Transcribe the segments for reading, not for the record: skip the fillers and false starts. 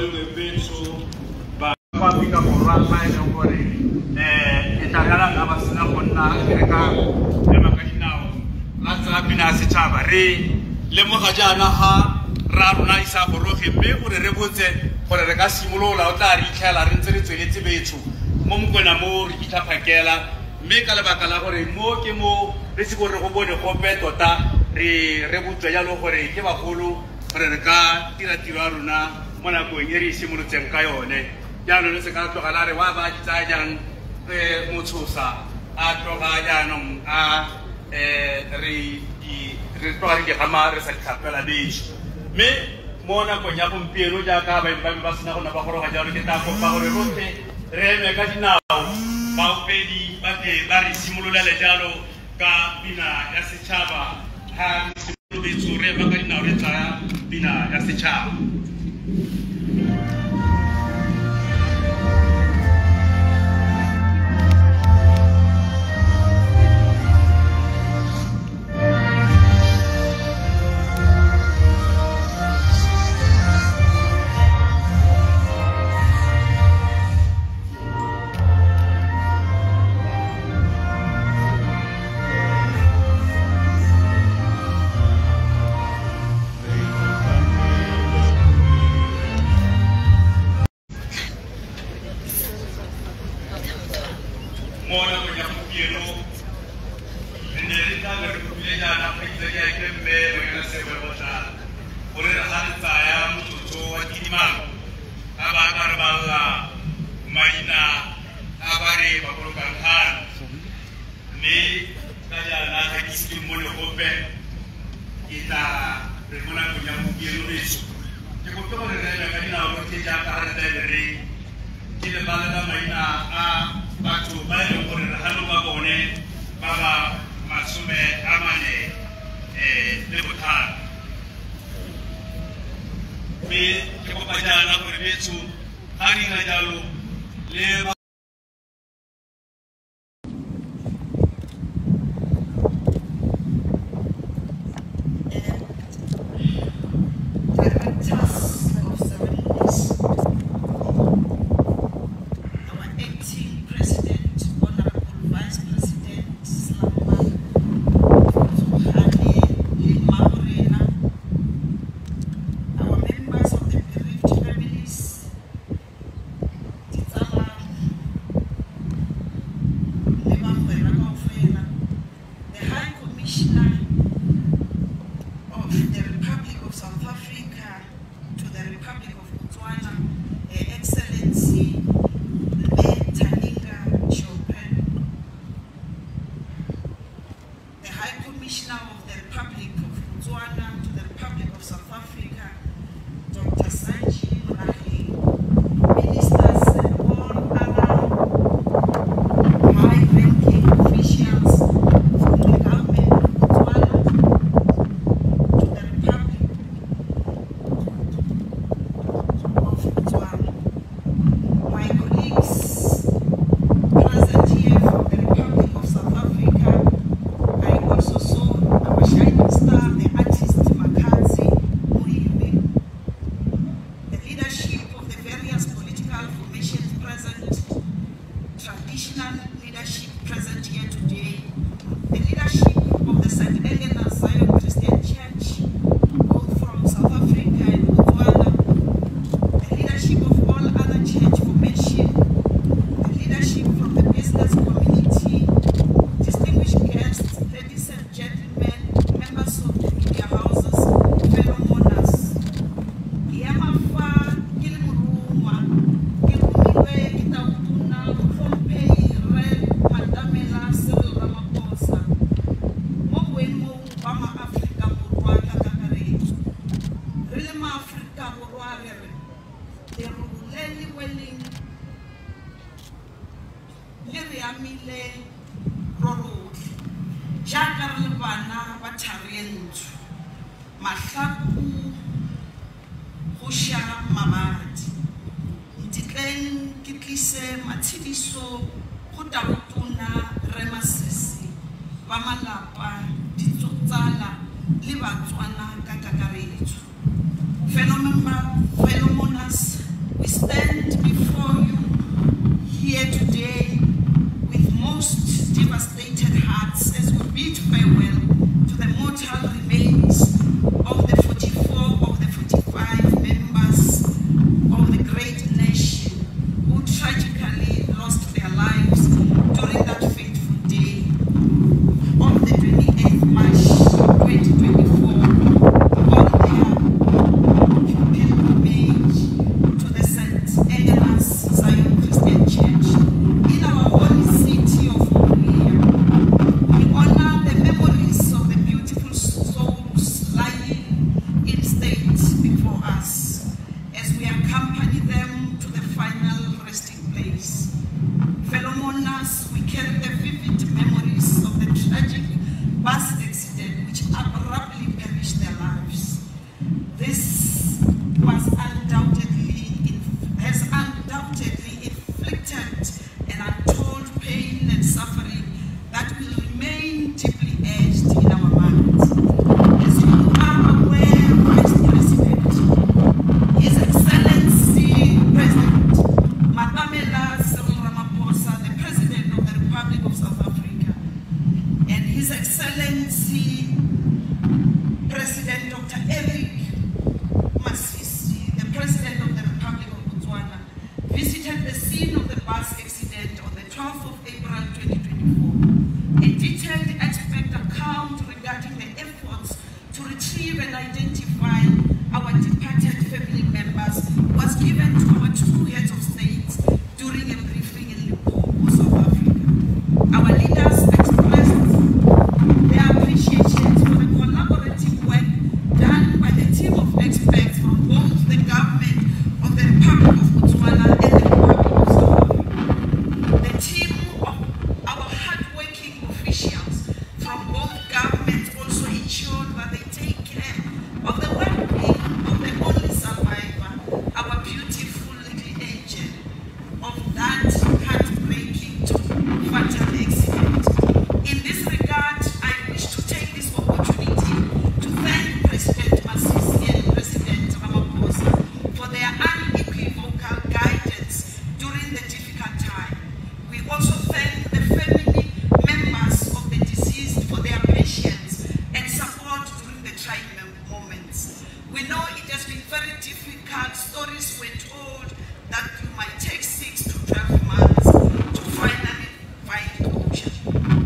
malome betso ba Afrika Borwa ba e leng gore e tla ga ba sena go nna re ka le makadinao la tsaya pina setšhaba re le moga jana ha ra rona isa boroge mme gore re botse gore re ka simolola o tla re itlhela re ntse re tsweletse betso mo mokona mo re kitla phakela mme ka lebaka la gore mo ke mo re se gore go bone gope tota re botswe jalo gore ke bagolo gore re ka tira tiro ya rona mo nakong e re simolotseng ka yone jaanong le se ka tlogala re wa ba tsaya jang motshosa a tloga jaanong a re tloga re gama re sa tlhapela betso mme mo nakong ya gompieno jaaka ba sena gona ba goroga jalo ke tla kopa gore rotlhe re eme ka dinao baopedi ba ke ba re simololele jalo ka pina ya setšhaba ha betso re ema ka dinao re tsaya pina ya setšhaba Fellow monas, We stand before you here today with most devastated hearts as we bid farewell to the mortal remains of the 44 of the 45 members of the great nation who tragically lost their lives during that fateful day on the 28th March 2024 on their pilgrimage to the St. Agnes Zion Christian Church in our holy city of Korea. We honor the memories of the beautiful souls lying in state before us as we accompany them to the final resting place. Fellow mourners, we carry the vivid memories of the tragic bus accident which abruptly perished their lives. This has undoubtedly inflicted an untold pain and suffering that will remain deeply etched in our minds. As you are aware, Vice President, His Excellency President Matamela Cyril Ramaphosa, the President of the Republic of South Africa, and His Excellency President Dr. Eric Masisi, the President of the Republic of Botswana, visited the scene of the bus accident on the 12th of April 2024. A detailed expert account regarding the efforts to retrieve and identify our departed family members was given to our two heads of state during a briefing in Limpopo, South Africa. Our leaders expressed their appreciation for the collaborative work done by the team of experts from both the government of the Republic of Botswana and the Republic of South Africa. The team of our hardworking officials from both governments also ensured that they take care of the well-being of the only survivor, our beautiful little angel, of that heartbreaking fatal accident. In this regard, I wish to take this opportunity to thank President Masisi and President Ramaphosa for their unequivocal guidance during the difficult time. We also thank the family members of the deceased for their patience and support during the trying moments. We know it has been very difficult. Stories were told that you might take 6 to 12 months to finally find closure.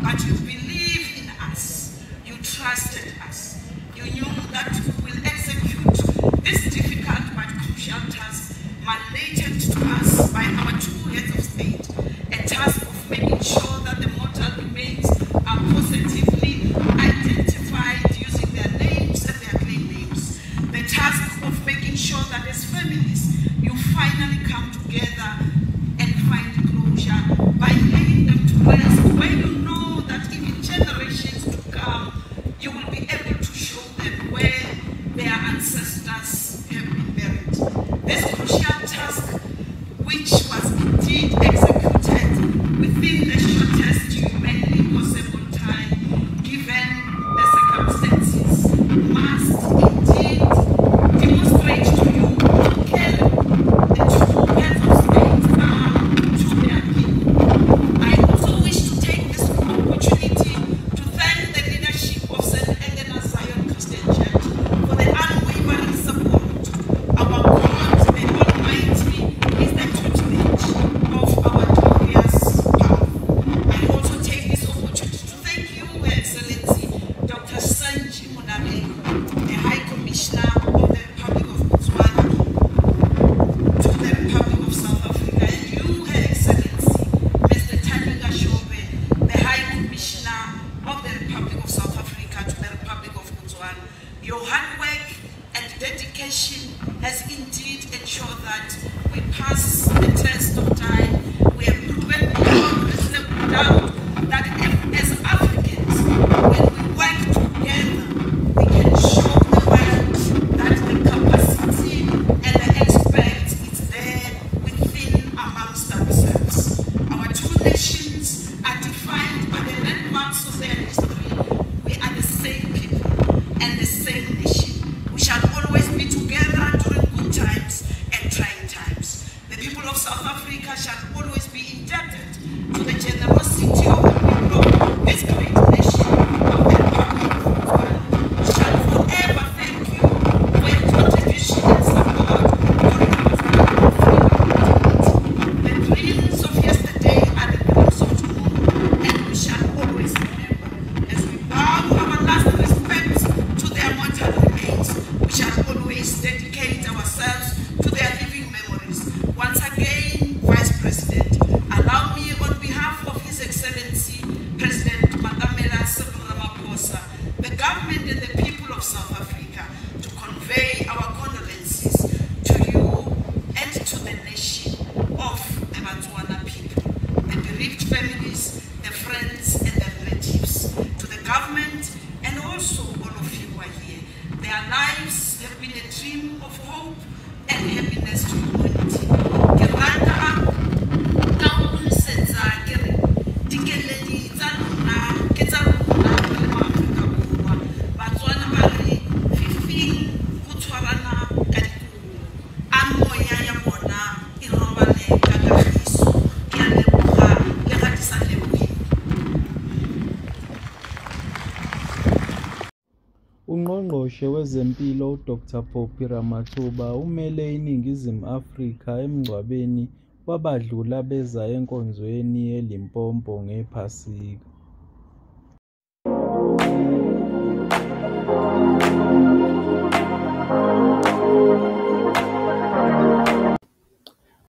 But you believed in us. You trusted us. You knew that we will execute this difficult but crucial task mandated to us by our two heads of state, a task of making sure that the mortal remains are positively identified using their names and their claim names, the task of making sure that as families you finally come together and find closure by laying them to rest where you know that even generations to come you will be able to show them where their ancestors have been buried. This crucial task, which was indeed executed within the shortest humanly possible time given the circumstances, must indeed demonstrate to you how caring the two heads of state are to their people. I also wish to take this opportunity to thank the leadership of St. Agnes Zion Christian Church for the unwavering support. Our God, the Almighty, is the tutelage of our glorious path. I also take this opportunity to thank you, Her Excellency Dr. Sanji Munare, the High Commissioner of the Republic of Botswana to the Republic of South Africa, and you, Her Excellency Mr. Thaninga Shobe, the High Commissioner of the Republic of South Africa to the Republic of Botswana. Your hard work and dedication has indeed ensured that we pass the test of time. We have proven beyond reasonable doubt that as Africans, when we work together, we can show the world that the capacity and the experts is there within amongst ourselves. Our two nations are defined by the landmarks of their history. We are the same people and the same nation. We shall always be together during good times and trying times. great nation of the Republic of Botswana shall forever thank you for your contribution and support for our freedom. The dreams of yesterday are the dreams of tomorrow, and we shall always remember. As we bow our last respects to their mortal remains, we shall always dedicate ourselves to their living memories. Once again, Vice President, allow me on behalf of His Excellency President Matamela Cyril Ramaphosa, the government and the people of South Africa, to convey our condolences to you and to the nation of the Botswana people, the bereaved families, the friends and the relatives, to the government and also all of you who are here. Their lives have been a dream of hope and happiness to humanity. Ungqongqoshe wezempilo uDr Phophi Ramathuba umele iNingizimu Afrika emngcwabeni wabadlula beza enkonzweni eLimpopo ngePhasika.